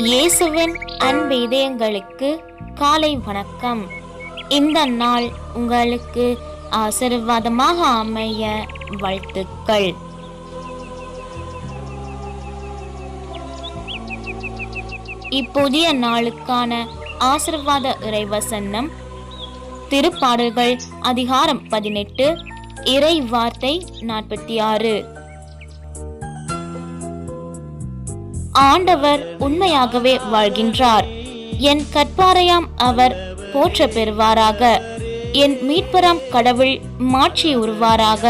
இயேசுவின் அன்பு இதயங்களுக்கு காலை வணக்கம். இந்த நாள் உங்களுக்கு ஆசீர்வாதமாக அமைய வாழ்த்துக்கள். இப்புதிய நாளுக்கான ஆசீர்வாத இறைவசனம் திருப்பாடல்கள் அதிகாரம் 18 இறை வார்த்தை 46. ஆண்டவர் உண்மையாகவே வாழ்கின்றார். என் கற்பாரையாம் அவர் போற்ற பெறுவாராக. என் மீட்பராம் கடவுள் மாட்சி உருவாராக.